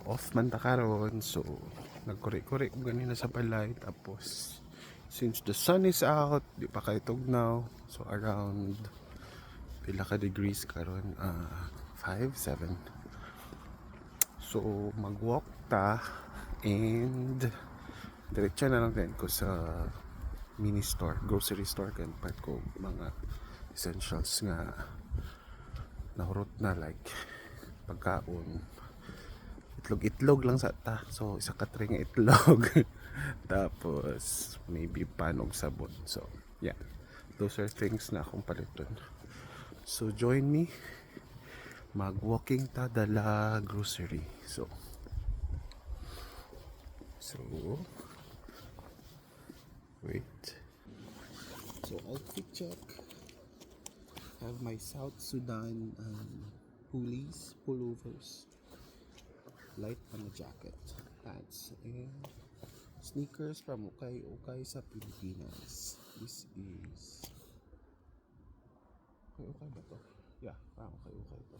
off man ta karon, so nagkuri-kuri ko ganina sa balay. Tapos since the sun is out, di pa kay tugnaw, so around pila ka degrees karon, 5, 7. So mag-walk ta and diretso na lang din ko sa mini store, grocery store, kan part ko mga essentials nga nahurot na, like pagkaon, itlog lang sa ta, so isa ka tring itlog tapos maybe panog sabon. So yeah, those are things na akong paliton. So join me, mag-walking ta dala grocery. So wait. So outfit check. Have my South Sudan pullovers, light on the jacket, pants, and sneakers from Ukay sa Pilipinas. This is Ukay ba to? Yeah, parang Ukay to.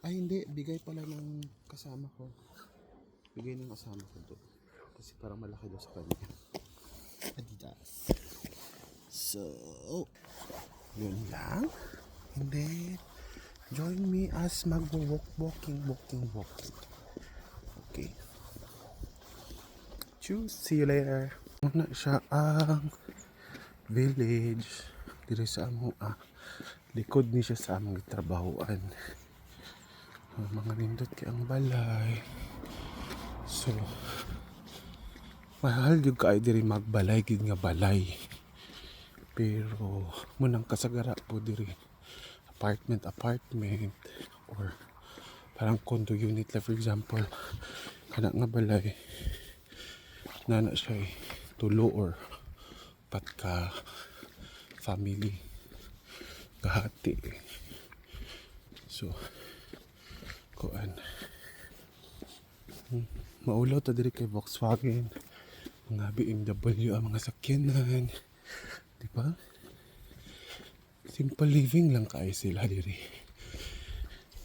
Ay hindi, bigay pala ng kasama ko. Bigay ng kasama ko to. Kasi parang malaki daw sa kanya. Adidas. So, yun lang. And then, join me as walking. Okay. Choose. See you later. Muna siya ang village. Dito sa amo, likod ni siya sa among trabahoan. Mga nindot kay ang balay. So, mahal yung kaay diri magbalay, gid nga balay. Pero munang kasagara po diri apartment or parang condo unit, like for example kana nga balay nana siya tulo or pat ka family kahati. So kuan maulaw ta diri kay Volkswagen, mga BMW ang mga sakyanan, di ba? Simple living lang kaay sila diri.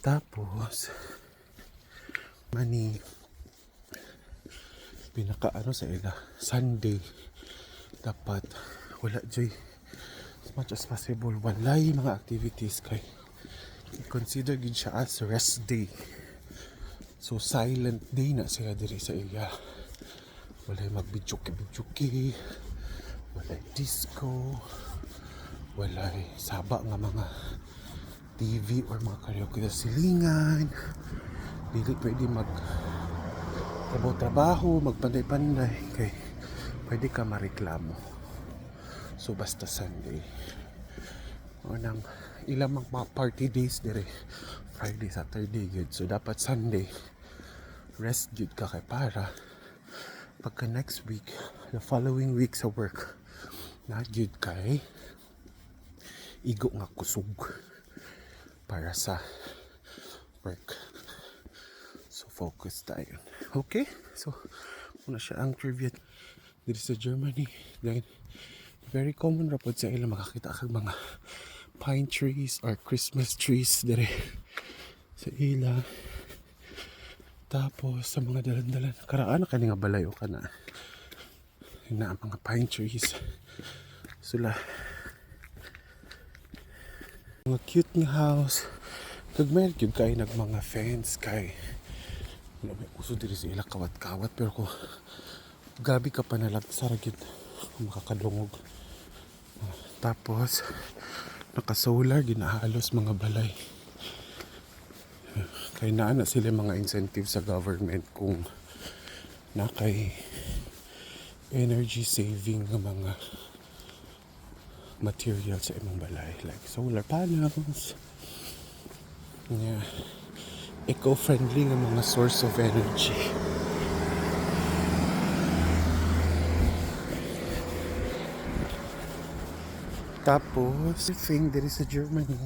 Tapos mani pinaka sa ila Sunday dapat wala joy, as much as possible walay mga activities kay consider gid siya as rest day. So silent day na sila diri sa iya. Walay magbidjuki, walay disco, walay saba nga mga TV or mga karaoke sa silingan. Dili pwede trabaho, magpanday-panday kay pwede ka mareklamo. So basta Sunday. O nang ilang mga party days dire, Friday, Saturday good. So dapat Sunday rest good ka kay para pagka next week, the following week sa work, na good kay igo nga kusog para sa work. So focus tayo. Okay? So muna siya ang trivia dito sa Germany. Then very common rapod sa ila makakita kag mga pine trees or Christmas trees dire sa ila. Tapos sa mga dalan-dalan karaan kani nga balay o kana na mga pine trees. Sula mga cute nga house kag may gyud kay nag mga fence kay wala may uso diri sa ila kawat-kawat, pero ko gabi ka pa nalagsara gyud makakadungog. Tapos naka-solar ginahalos mga balay. Kaya na sila mga incentive sa government kung na kay energy saving ng mga material sa imong balay, like solar panels, yeah, eco-friendly ng mga source of energy. Tapos thing diri sa Germany,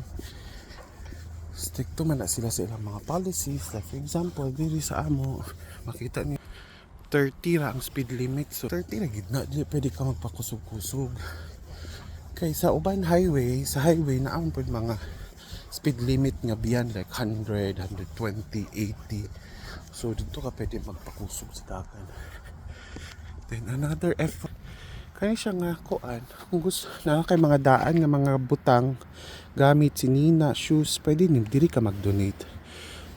stricto man na sila sa ilang mga policies. Like for example, diri sa amo makita ni 30 ra ang speed limit. So 30 ra gid na, di pwede ka magpakusog-kusog. Kay sa uban highway, sa highway na ang mga speed limit nga biyan like 100, 120, 80. So dito ka pwede magpakusog sa dagan. Then another effort kani siya nga kuan kung gusto na kay mga daan nga mga butang gamit sinina shoes pwede ni diri ka mag-donate.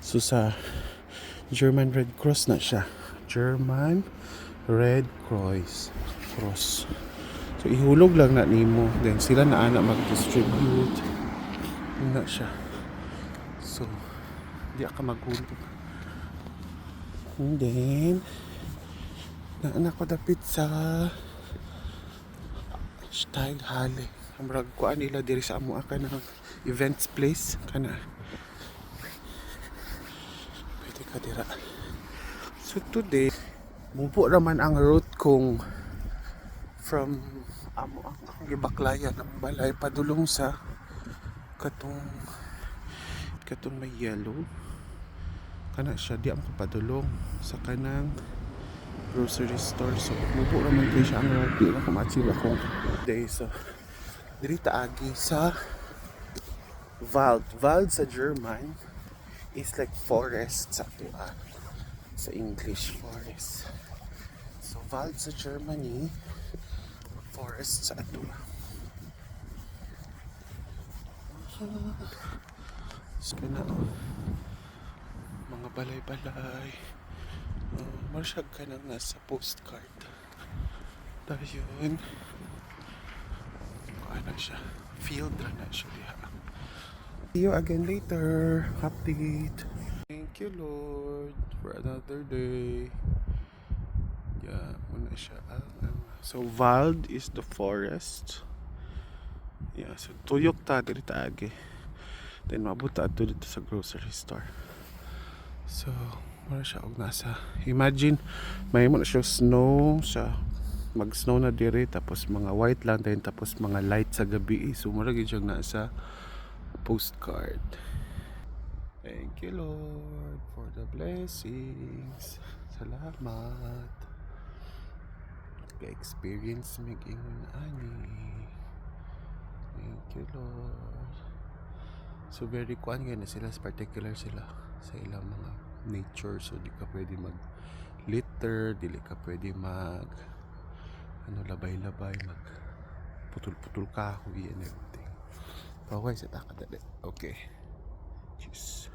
So sa German Red Cross na siya. German Red Cross. So ihulog lang na nimo then sila na ana mag-distribute. Na siya. So di ka maghulog. And then naanak ko dapit sa Steig Halle. Ang kuan nila diri sa amo ka ng events place kana. Pwede ka dira. So today, mubo raman ang route kong from amo ang gibaklayan ng balay padulong sa katong may yellow. Kana siya di ang padulong sa kanang grocery store. So mubo raman kay siya ang route di na kumatsila kong day. So diri taagi sa Wald sa German is like forest sa tuwa. Sa English forest. So Wald sa Germany forest sa atua. So na mga balay-balay. Marsyag ka nang nasa postcard. Dahil yun ano siya field na siya diha. See you again later. Update. Thank you Lord for another day. Yeah, muna siya. So Wald is the forest. Yeah, so tuyok ta diri taagi. Then mabuta ato dito sa grocery store. So muna siya og nasa. Imagine may mo na siya snow sa mag-snow na diri tapos mga white lang din tapos mga light sa gabi. So mura gyud siya nasa postcard. Thank you Lord for the blessings. Salamat. Ka-experience mig ingon ani. Thank you Lord. So very kuan na sila, particular sila sa ilang mga nature. So di ka pwede mag litter, dili ka pwede mag labay-labay, mag putol-putol kahoy and everything. Okay, sa takadali. Okay. Cheers.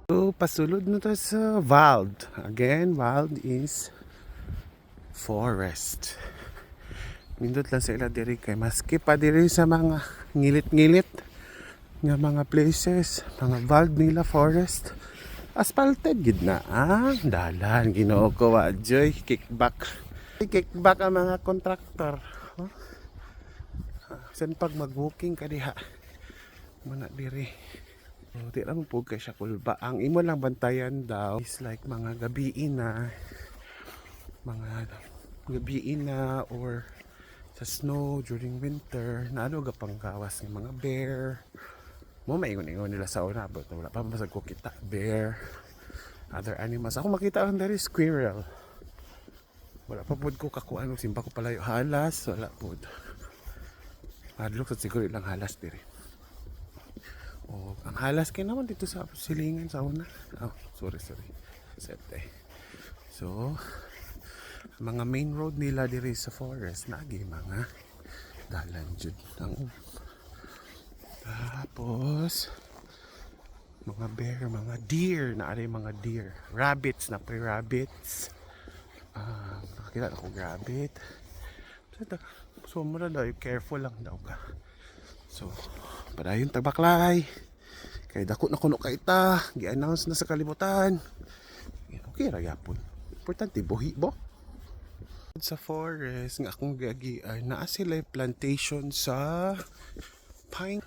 So, pasulod na to sa Wald. Again, Wald is forest. Nindot lang sa ila diri kay maski pa diri sa mga ngilit-ngilit nga mga places, mga Wald nila forest. Asphalted gid na ang dalan. Ginoo ko wa joy kickback ang mga kontraktor. Huh? San pag mag-walking ka diha muna diri. So, di lang po kay siya kulba. Ang imo lang bantayan daw is like mga gabiin na or sa snow during winter na ano gapang gawas ng mga bear. Mo maingon-ingon nila sa una but wala pa masag ko kita bear. Other animals. Ako makita lang dari squirrel. Wala pa pod ko kakuan og simba ko palayo halas, wala pod. Adlok sa siguro ilang halas diri. O ang halas kay naman dito sa silingan sa una. Oh, sorry. Sete. So, mga main road nila diri sa forest nagi mga dalan jud ang tapos mga bear, mga deer na ari mga deer, rabbits na pre-rabbits. Nakakita ako rabbit. So mura daw, careful lang daw ka. So padayon tagbaklay kay dako na kuno kay ta gi-announce na sa kalibutan. Okay ra gyapon. Importante buhi bo. Sa forest nga akong giagian naa sila plantation sa pine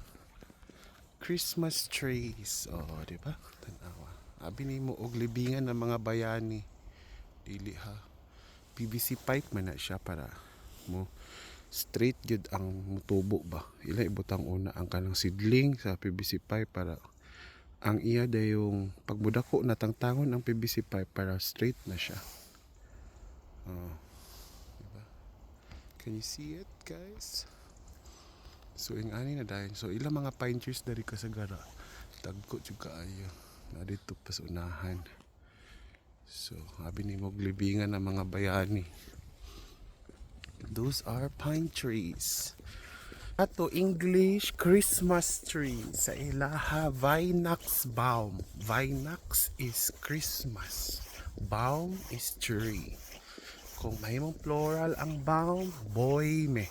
Christmas trees. Oh, di ba? Tanawa. Abi nimo og libingan ng mga bayani. Dili ha. PVC pipe man na siya para mo straight gud ang mutubo ba. Ila ibutang una ang kanang seedling sa PVC pipe para ang iya dayong pagbudako natangtangon ang PVC pipe para straight na siya. Oh. Diba? Can you see it, guys? So ing ani na dayon. So ilang mga pine trees dari kasagara. Dagko juga ayo. Na dito pa sa unahan. So, habi ni mo libingan ng mga bayani. Those are pine trees. Ato English Christmas tree sa ilaha Vinax baum. Vinax is Christmas. Baum is tree. Kung may mong plural ang baum, boy me.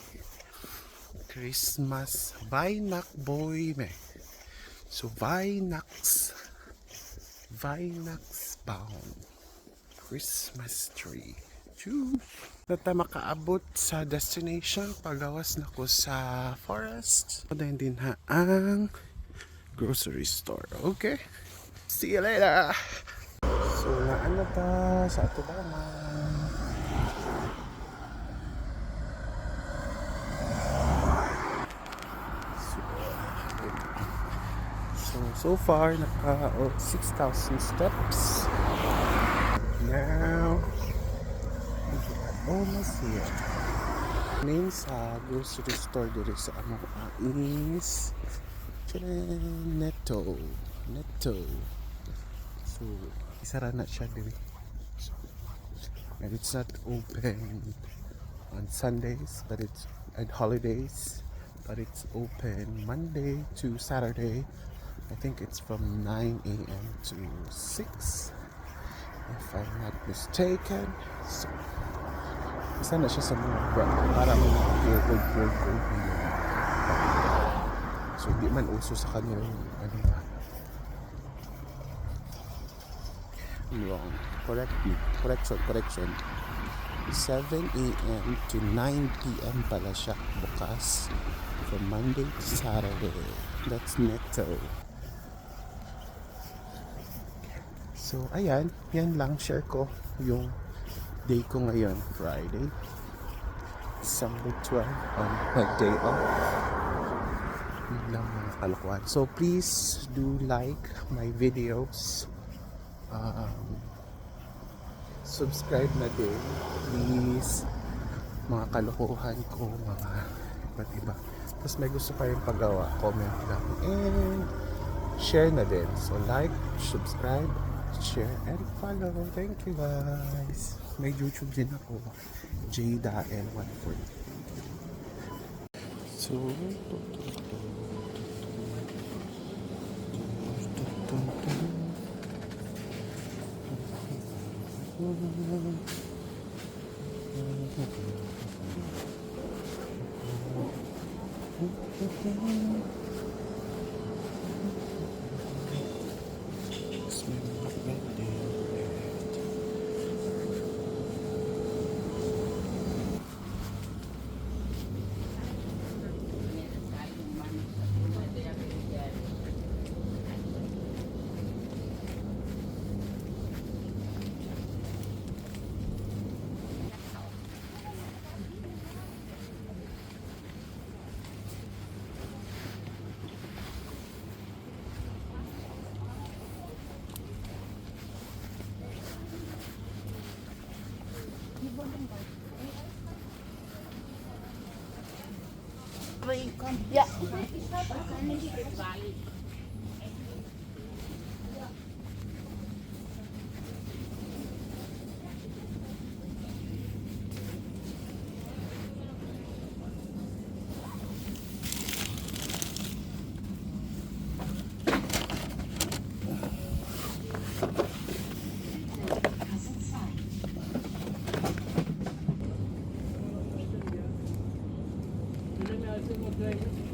Christmas Vinax boy me. So Vinax baum. Christmas tree. Choo! Nata makaabot sa destination, pagawas na ko sa forest. Dahil din ha ang grocery store. Okay? See you later! So, naan na ta sa atubangan. So far, naka 6,000 steps. Now, almost here. Name sa grocery store dito sa among is Netto. So, isara na siya dito. So, and it's not open on Sundays, but it's and holidays, but it's open Monday to Saturday. I think it's from 9 a.m. to 6, if I'm not mistaken. So, isa na siya sa mga brand para mag-feel good. So, di man uso sa kanila yung ano ba? Wrong. Correction. 7 a.m. to 9 p.m. pala siya bukas from Monday to Saturday. That's Netto. So, ayan. Yan lang. Share ko yung day ko ngayon. Friday. December 12 on my day off. Yun lang mga kalokohan. So, please do like my videos. Subscribe na din. Please. Mga kalokohan ko. Mga iba't iba. Tapos may gusto pa yung paggawa. Comment lang. And share na din. So, like, subscribe, share and follow. Thank you guys. May YouTube din ako. Jada L140. So, Ja. Thank you.